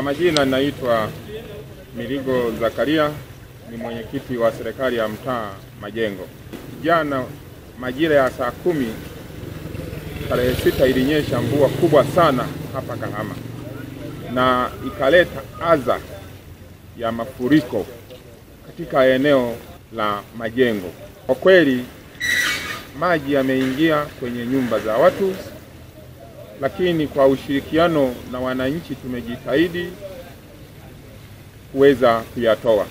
Kwa majina naitwa Miligo Zakaria, ni mwenyekiti wa serikali ya mtaa Majengo. Jana majira ya saa 10 tarehe 6 ilinyesha mvua kubwa sana hapa Kahama na ikaleta adha ya mafuriko katika eneo la Majengo. Kwa kweli maji yameingia kwenye nyumba za watu, lakini kwa ushirikiano na wananchi tumejitahidi kuweza kuyatoa.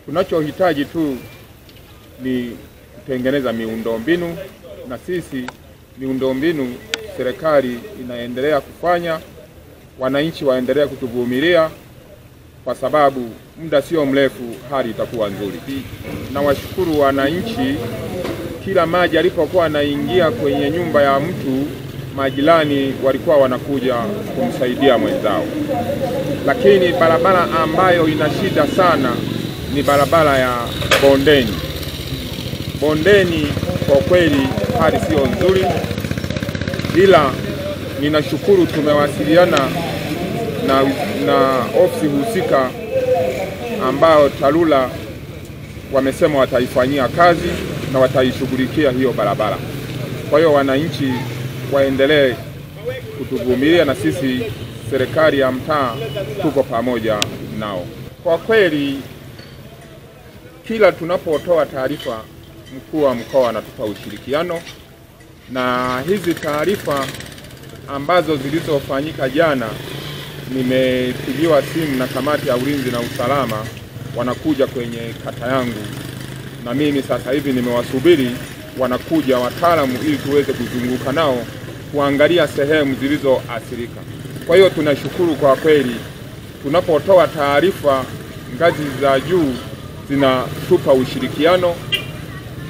Tunachohitaji tu ni kutengeneza miundombinu, na sisi miundombinu serikali inaendelea kufanya, wananchi waendelea kutuvumilia kwa sababu muda sio mrefu hali itakuwa nzuri. Na washukuru wananchi, kila maji alipokuwa anaingia kwenye nyumba ya mtu, majirani walikuwa wanakuja kumsaidia mwenzao. Lakini barabara ambayo ina shida sana ni barabara ya bondeni. Bondeni kwa kweli hali sio nzuri, ila ninashukuru tumewasiliana na ofisi husika ambao TARURA wamesema wataifanyia kazi na wataishughulikia hiyo barabara. Kwa hiyo wananchi waendelee kutuvumilia, na sisi serikali ya mtaa tuko pamoja nao. Kwa kweli kila tunapotoa taarifa, mkuu wa mkoa anatupa ushirikiano, na hizi taarifa ambazo zilizofanyika jana, nimepigiwa simu na kamati ya ulinzi na usalama, wanakuja kwenye kata yangu, na mimi sasa hivi nimewasubiri wanakuja wataalamu ili tuweze kuzunguka nao kuangalia sehemu zilizoathirika. Kwa hiyo tunashukuru kwa kweli, tunapotoa taarifa ngazi za juu zinatupa ushirikiano,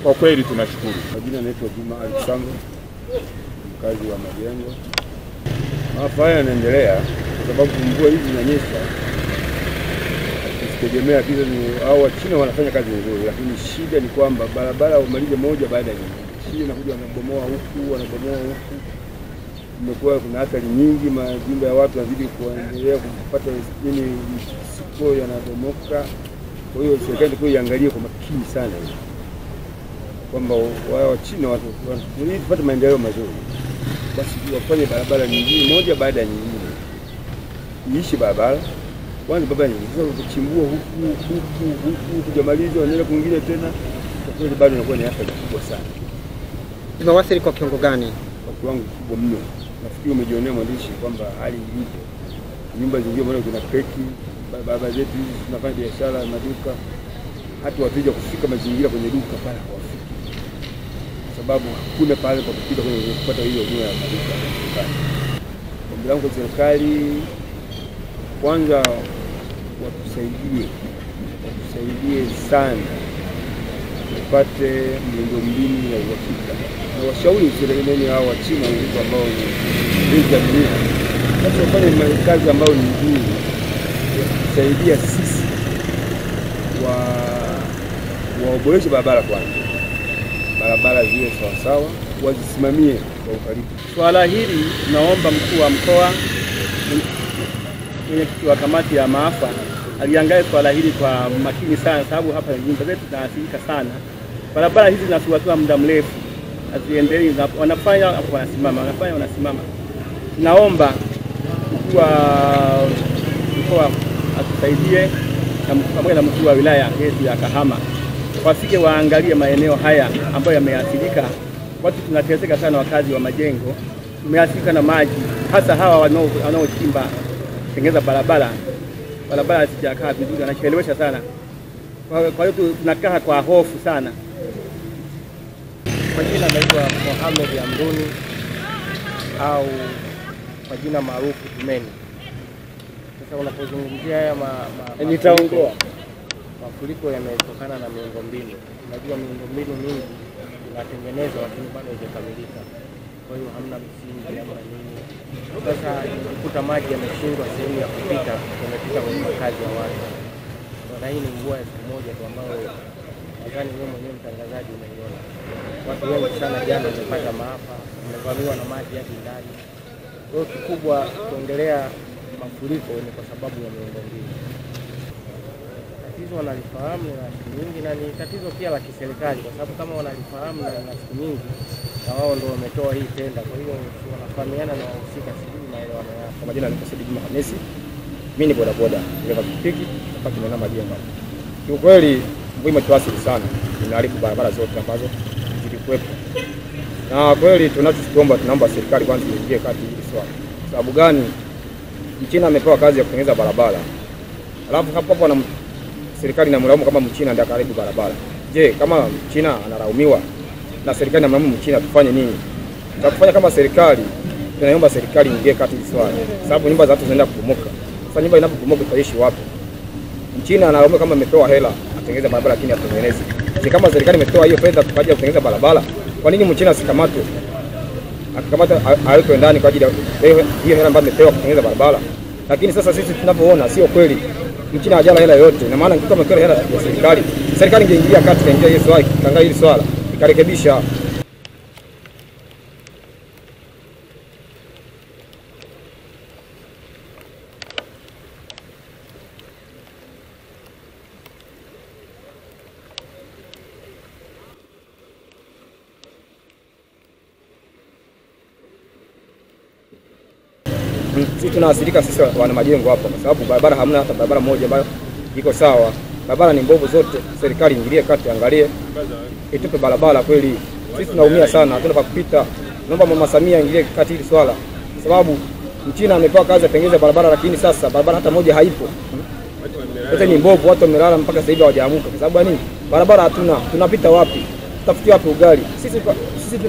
kwa kweli tunashukuru. Majina naitwa Juma Alexander, mkazi wa Majengo. Maafa haya yanaendelea kwa sababu mvua hizi zinanyesha. Tusitegemea kile hao Wachina wanafanya kazi nzuri, lakini shida ni kwamba barabara umalize moja baada ya nyingine. Shida inakuja wanabomoa huku, wanabomoa huku. Kumekuwa kuna hatari nyingi, majumba ya watu yanazidi kuendelea kupata misiko yanabomoka. Kwa hiyo serikali kwa iangalie kwa makini sana kwamba wao Wachina watu wanapata maendeleo mazuri, basi wafanye barabara nyingine moja baada ya nyingine. Iishi barabara kwanza, barabara nyingine sasa kuchimbua huku kujamaliza wanaenda kwingine tena, kwa kweli bado inakuwa ni athari kubwa sana. Imewasili kwa kiwango gani? Kwa kiwango kikubwa mno. Nafikiri umejionea mwandishi kwamba hali ilivyo. Nyumba zingine bado kuna kreki, barabara zetu hizi tunafanya biashara na maduka, hata wateja kufika mazingira kwenye duka pale hawafiki, kwa sababu hakuna pale kwa kupita kwenye kupata hiyo huduma ya maduka. Ombi langu kwa serikali, kwanza watusaidie sana tupate miundombinu ya uhakika, na washauri serikali hao Wachina ambao ni dunia, basi wafanye kazi ambayo ni nzuri kusaidia sisi waboreshe barabara kwanza. Barabara ziwe sawa sawa, wazisimamie kwa ukaribu. Swala hili tunaomba mkuu wa mkoa, mwenyekiti wa kamati ya maafa, aliangalia swala hili kwa makini sana, sababu hapa nyumba zetu zinaathirika sana. Barabara hizi zinasuasua muda mrefu, haziendelei, wanafanya hapo wanasimama. Naomba mkuu wa mkoa atusaidie pamoja na mkuu wa wilaya yetu ya Kahama, wafike waangalie maeneo haya ambayo yameathirika. Watu tunateseka sana, wakazi wa Majengo tumeathirika na maji, hasa hawa wanaochimba kutengeneza barabara hazijakaa vizuri, anachelewesha sana. Kwa hiyo tunakaa kwa hofu sana. Kwa jina naitwa Mohamed Amruni au kwa jina maarufu Tumeni. Sasa unapozungumzia haya mafuriko yametokana na miundombinu. Unajua miundombinu mingi inatengenezwa lakini bado haijakamilika. Kwa hiyo hamna msingi, hamna nini. Sasa ukuta maji yameshindwa sehemu ya kupita, yamepita kwenye makazi ya watu. Na hii ni mvua ya siku moja tu ambayo nadhani wewe mwenyewe mtangazaji umeiona. Watu wengi sana jana wamepata maafa, wamevamiwa na maji hadi ndani. Kwa hiyo kikubwa kuongelea mafuriko ni kwa sababu ya miundombinu. Tatizo wanalifahamu na siku nyingi, na ni tatizo pia la kiserikali, kwa sababu kama wanalifahamu na siku nyingi, na wao ndio wametoa hii tenda, kwa hiyo wanafahamiana na wahusika, sijui maelewano yao. Kwa majina ni Said Juma Hamisi, mimi ni bodaboda dereva pikipiki hapa Kinana Majengo. Kiukweli mvua imetuathiri sana, inaharibu barabara zote ambazo zilikuwepo, na kweli tunaomba serikali kwanza iingie kati hili swala. Sababu gani? Mchina amepewa kazi ya kutengeneza barabara, alafu hapo na serikali inamlaumu kama Mchina ndiye karibu barabara. Je, kama Mchina analaumiwa na serikali inamlaumu Mchina, tufanye nini? Tutafanya kama serikali, tunaomba serikali iingie kati hili swala, sababu nyumba za watu zinaenda kubomoka. Sasa nyumba inapobomoka tutaishi wapi? Mchina analaumiwa kama amepewa hela atengeneze barabara, lakini atengeneze. Je, kama serikali imetoa hiyo fedha kwa ajili ya kutengeneza barabara, kwa nini Mchina asikamatwe? Akikamata awekwe ndani kwa ajili ya hiyo hela ambayo amepewa kutengeneza barabara. Lakini sasa sisi tunapoona sio kweli, Mchina hajala hela yote, na maana kama amepewa hela ya serikali ingeingilia kati, kaingia hiyo swala, kaangalia hili swala, ikarekebisha. Sisi tunaathirika sisi wana Majengo hapa, kwa sababu barabara hamna hata barabara moja ambayo iko sawa. Barabara ni mbovu zote, serikali ingilie kati, angalie itupe barabara kweli. Sisi tunaumia sana, hatuna pa kupita. Naomba Mama Samia ingilie kati hili swala, sababu Mchina amepewa kazi atengeneze barabara, lakini sasa barabara hata moja haipo. Yote ni mbovu, watu wamelala mpaka sasa hivi hawajaamuka. Kwa sababu nini? Barabara hatuna. Tunapita wapi? Tutafikia wapi ugali? Sisi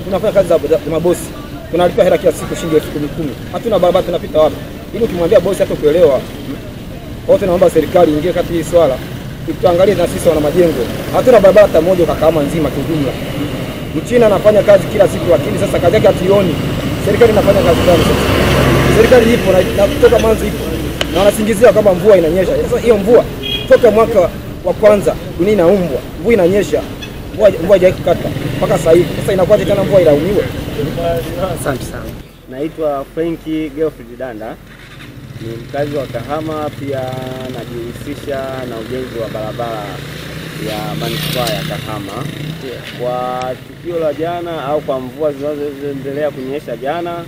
tunafanya kazi za mabosi, tunalipa hela kila siku shilingi 10,000. Hatuna barabara, tunapita wapi? Ili ukimwambia bosi hata kuelewa. Wote naomba serikali ingie kati hii swala. Tuangalie na sisi wana Majengo. Hatuna barabara hata moja kwa kama nzima kijumla. Mchina anafanya kazi kila siku, lakini sasa kazi yake hatuioni. Serikali inafanya kazi gani sasa? Serikali ipo na kutoka mwanzo ipo. Na wanasingizia kama mvua inanyesha. Sasa hiyo mvua toka mwaka wa kwanza dunia inaumbwa, mvua inanyesha. Mvua haijakata mpaka sasa hivi. Sasa inakuwa tena mvua ilaumiwe. Asante sana. Naitwa Frankie Geoffrey Danda, ni mkazi wa Kahama, pia najihusisha na ujenzi wa barabara ya manispaa ya Kahama. Kwa tukio la jana au kwa mvua zinazoendelea kunyesha jana,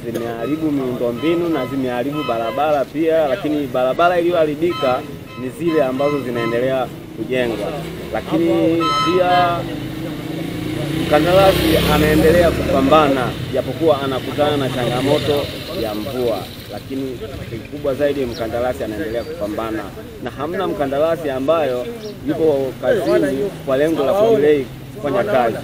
zimeharibu miundombinu na zimeharibu barabara pia, lakini barabara iliyoharibika ni zile ambazo zinaendelea kujengwa. Lakini pia mkandarasi anaendelea kupambana, japokuwa anakutana na changamoto ya mvua, lakini kikubwa zaidi mkandarasi anaendelea kupambana, na hamna mkandarasi ambayo yuko kazini kwa lengo la kudelay kufanya kazi.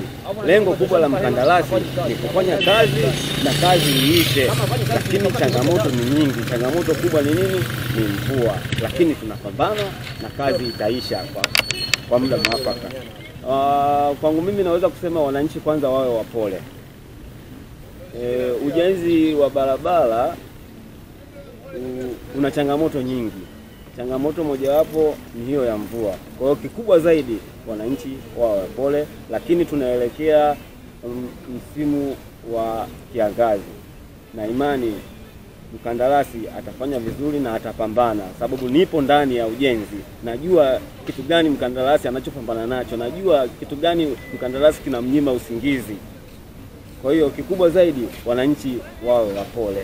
Lengo kubwa la mkandarasi ni kufanya kazi na kazi iishe, lakini changamoto ni nyingi. Changamoto kubwa ni nini? Ni mvua, lakini tunapambana na kazi itaisha kwa muda mwafaka. Kwangu mimi naweza kusema wananchi kwanza wawe wapole. Ujenzi wa barabara una changamoto nyingi. Changamoto mojawapo ni hiyo ya mvua. Kwa hiyo kikubwa zaidi wananchi wawe wapole, lakini tunaelekea msimu wa kiangazi, na imani mkandarasi atafanya vizuri na atapambana, sababu nipo ndani ya ujenzi. Najua kitu gani mkandarasi anachopambana nacho, najua kitu gani mkandarasi kinamnyima usingizi. Kwa hiyo kikubwa zaidi wananchi wawe wapole.